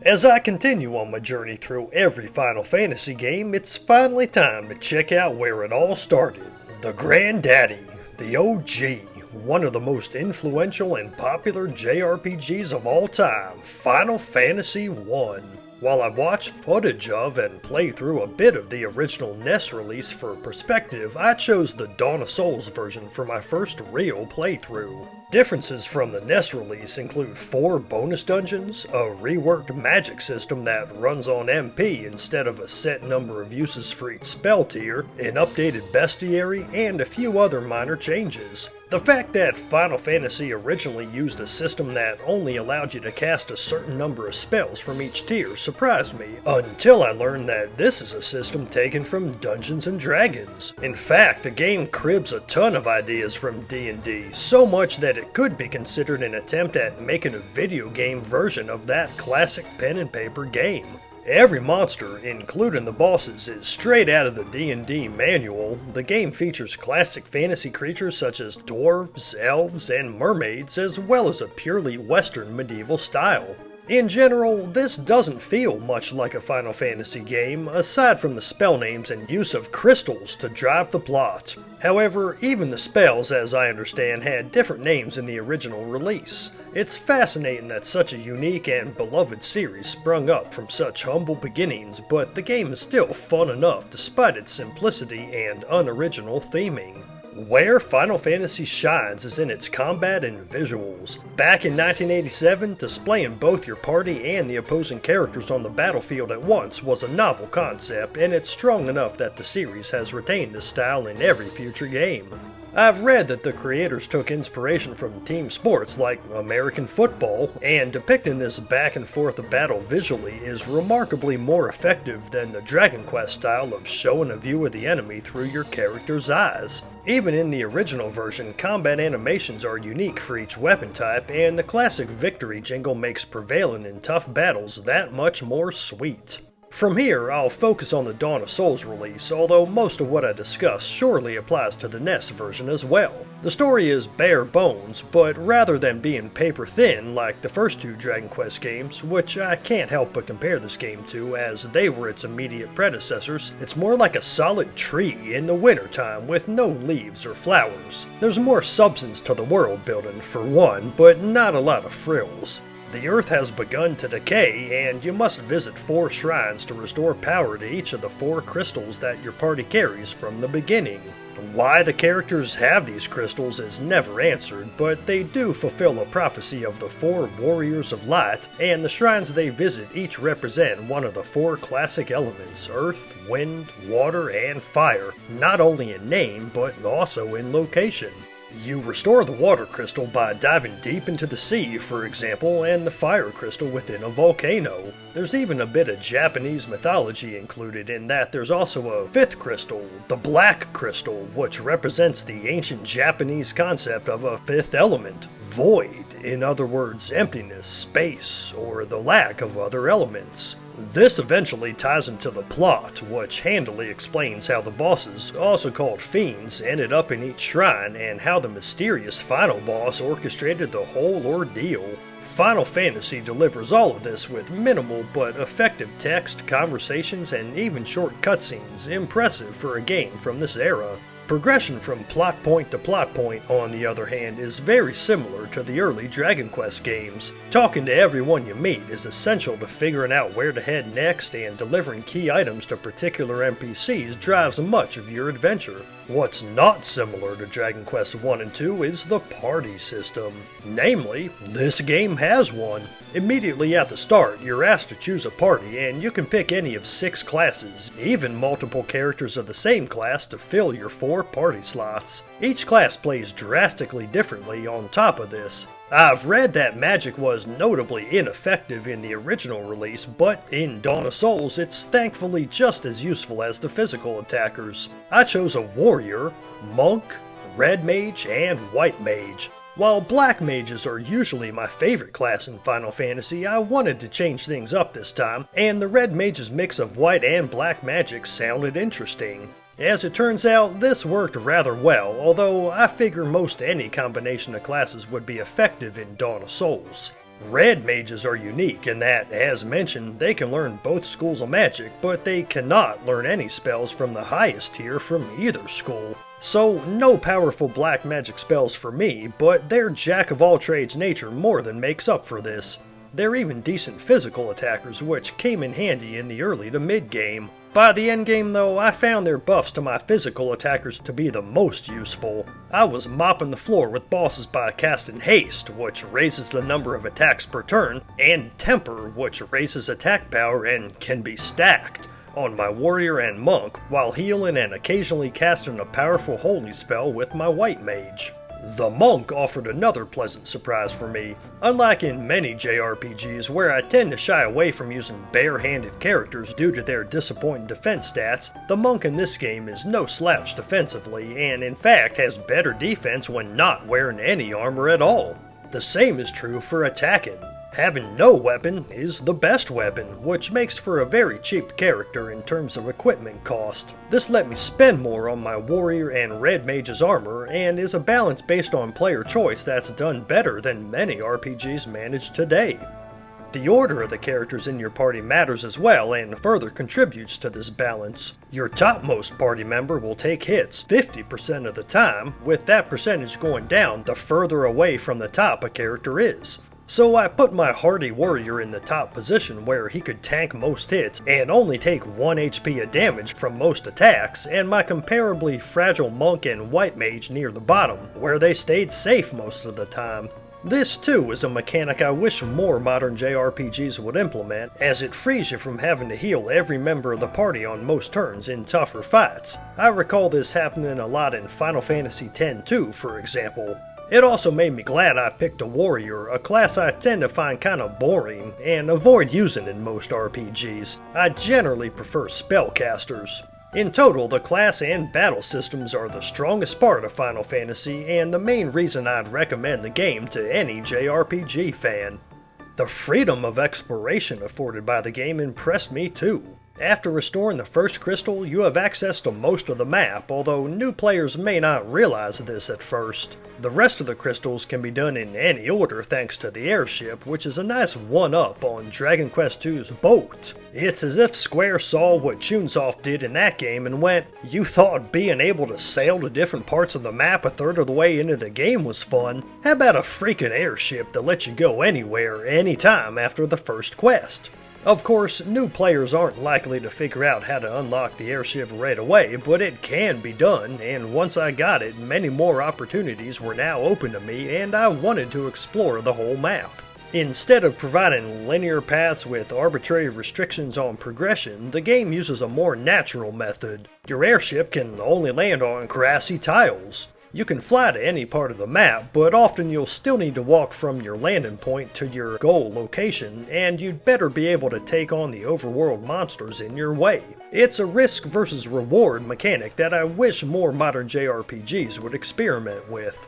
As I continue on my journey through every Final Fantasy game, it's finally time to check out where it all started. The Granddaddy, the OG, one of the most influential and popular JRPGs of all time, Final Fantasy I. While I've watched footage of and played through a bit of the original NES release for perspective, I chose the Dawn of Souls version for my first real playthrough. Differences from the NES release include 4 bonus dungeons, a reworked magic system that runs on MP instead of a set number of uses for each spell tier, an updated bestiary, and a few other minor changes. The fact that Final Fantasy originally used a system that only allowed you to cast a certain number of spells from each tier surprised me, until I learned that this is a system taken from Dungeons & Dragons. In fact, the game cribs a ton of ideas from D&D, so much that it could be considered an attempt at making a video game version of that classic pen and paper game. Every monster, including the bosses, is straight out of the D&D manual. The game features classic fantasy creatures such as dwarves, elves, and mermaids, as well as a purely Western medieval style. In general, this doesn't feel much like a Final Fantasy game, aside from the spell names and use of crystals to drive the plot. However, even the spells, as I understand, had different names in the original release. It's fascinating that such a unique and beloved series sprung up from such humble beginnings, but the game is still fun enough despite its simplicity and unoriginal theming. Where Final Fantasy shines is in its combat and visuals. Back in 1987, displaying both your party and the opposing characters on the battlefield at once was a novel concept, and it's strong enough that the series has retained this style in every future game. I've read that the creators took inspiration from team sports like American football, and depicting this back and forth battle visually is remarkably more effective than the Dragon Quest style of showing a view of the enemy through your character's eyes. Even in the original version, combat animations are unique for each weapon type, and the classic victory jingle makes prevailing in tough battles that much more sweet. From here, I'll focus on the Dawn of Souls release, although most of what I discuss surely applies to the NES version as well. The story is bare bones, but rather than being paper thin like the first 2 Dragon Quest games, which I can't help but compare this game to as they were its immediate predecessors, it's more like a solid tree in the wintertime with no leaves or flowers. There's more substance to the world building for one, but not a lot of frills. The earth has begun to decay, and you must visit 4 shrines to restore power to each of the 4 crystals that your party carries from the beginning. Why the characters have these crystals is never answered, but they do fulfill a prophecy of the 4 warriors of light, and the shrines they visit each represent one of the 4 classic elements: earth, wind, water, and fire, not only in name, but also in location. You restore the water crystal by diving deep into the sea, for example, and the fire crystal within a volcano. There's even a bit of Japanese mythology included in that there's also a 5th crystal, the black crystal, which represents the ancient Japanese concept of a 5th element, void, in other words, emptiness, space, or the lack of other elements. This eventually ties into the plot, which handily explains how the bosses, also called fiends, ended up in each shrine, and how the mysterious final boss orchestrated the whole ordeal. Final Fantasy delivers all of this with minimal but effective text, conversations, and even short cutscenes, impressive for a game from this era. Progression from plot point to plot point, on the other hand, is very similar to the early Dragon Quest games. Talking to everyone you meet is essential to figuring out where to head next, and delivering key items to particular NPCs drives much of your adventure. What's not similar to Dragon Quest 1 and 2 is the party system. Namely, this game has one. Immediately at the start, you're asked to choose a party, and you can pick any of 6 classes, even multiple characters of the same class to fill your 4 party slots. Each class plays drastically differently on top of this. I've read that magic was notably ineffective in the original release, but in Dawn of Souls it's thankfully just as useful as the physical attackers. I chose a warrior, monk, red mage, and white mage. While black mages are usually my favorite class in Final Fantasy, I wanted to change things up this time, and the red mage's mix of white and black magic sounded interesting. As it turns out, this worked rather well, although I figure most any combination of classes would be effective in Dawn of Souls. Red mages are unique in that, as mentioned, they can learn both schools of magic, but they cannot learn any spells from the highest tier from either school. So, no powerful black magic spells for me, but their jack-of-all-trades nature more than makes up for this. They're even decent physical attackers, which came in handy in the early to mid-game. By the endgame though, I found their buffs to my physical attackers to be the most useful. I was mopping the floor with bosses by casting Haste, which raises the number of attacks per turn, and Temper, which raises attack power and can be stacked on my warrior and monk, while healing and occasionally casting a powerful holy spell with my white mage. The monk offered another pleasant surprise for me. Unlike in many JRPGs where I tend to shy away from using bare-handed characters due to their disappointing defense stats, the monk in this game is no slouch defensively and in fact has better defense when not wearing any armor at all. The same is true for attacking. Having no weapon is the best weapon, which makes for a very cheap character in terms of equipment cost. This let me spend more on my warrior and red mage's armor, and is a balance based on player choice that's done better than many RPGs manage today. The order of the characters in your party matters as well and further contributes to this balance. Your topmost party member will take hits 50% of the time, with that percentage going down the further away from the top a character is. So I put my hardy warrior in the top position where he could tank most hits and only take 1 HP of damage from most attacks, and my comparably fragile monk and white mage near the bottom, where they stayed safe most of the time. This too is a mechanic I wish more modern JRPGs would implement, as it frees you from having to heal every member of the party on most turns in tougher fights. I recall this happening a lot in Final Fantasy X-2, for example. It also made me glad I picked a warrior, a class I tend to find kinda boring and avoid using in most RPGs. I generally prefer spellcasters. In total, the class and battle systems are the strongest part of Final Fantasy and the main reason I'd recommend the game to any JRPG fan. The freedom of exploration afforded by the game impressed me too. After restoring the first crystal, you have access to most of the map, although new players may not realize this at first. The rest of the crystals can be done in any order thanks to the Airship, which is a nice one-up on Dragon Quest II's boat. It's as if Square saw what Chunsoft did in that game and went, "You thought being able to sail to different parts of the map a third of the way into the game was fun? How about a freaking airship that lets you go anywhere, anytime after the first quest?" Of course, new players aren't likely to figure out how to unlock the airship right away, but it can be done, and once I got it, many more opportunities were now open to me and I wanted to explore the whole map. Instead of providing linear paths with arbitrary restrictions on progression, the game uses a more natural method. Your airship can only land on grassy tiles. You can fly to any part of the map, but often you'll still need to walk from your landing point to your goal location, and you'd better be able to take on the overworld monsters in your way. It's a risk versus reward mechanic that I wish more modern JRPGs would experiment with.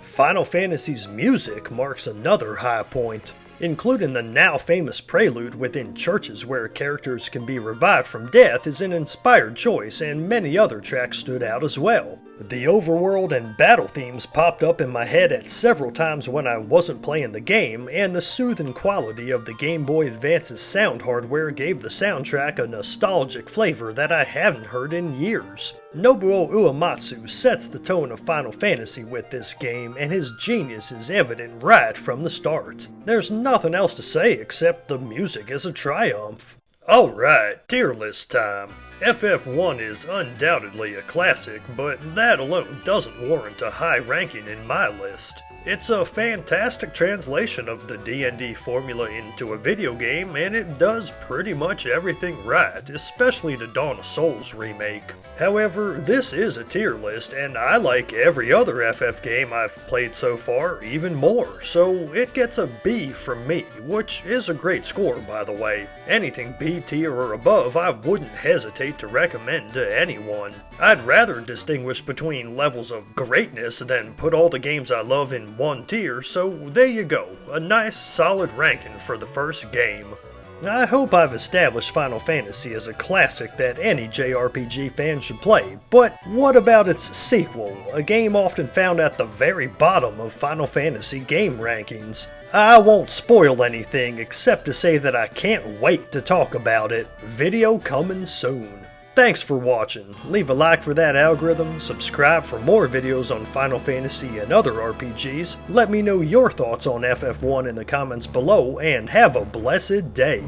Final Fantasy's music marks another high point, including the now famous prelude within churches where characters can be revived from death is an inspired choice, and many other tracks stood out as well. The overworld and battle themes popped up in my head at several times when I wasn't playing the game, and the soothing quality of the Game Boy Advance's sound hardware gave the soundtrack a nostalgic flavor that I haven't heard in years. Nobuo Uematsu sets the tone of Final Fantasy with this game, and his genius is evident right from the start. There's nothing else to say except the music is a triumph. Alright, tier list time. FF1 is undoubtedly a classic, but that alone doesn't warrant a high ranking in my list. It's a fantastic translation of the D&D formula into a video game, and it does pretty much everything right, especially the Dawn of Souls remake. However, this is a tier list, and I like every other FF game I've played so far even more, so it gets a B from me, which is a great score by the way. Anything B tier or above I wouldn't hesitate to recommend to anyone. I'd rather distinguish between levels of greatness than put all the games I love in one tier, so there you go, a nice solid ranking for the first game. I hope I've established Final Fantasy as a classic that any JRPG fan should play, but what about its sequel, a game often found at the very bottom of Final Fantasy game rankings? I won't spoil anything except to say that I can't wait to talk about it. Video coming soon. Thanks for watching. Leave a like for that algorithm, subscribe for more videos on Final Fantasy and other RPGs, let me know your thoughts on FF1 in the comments below, and have a blessed day.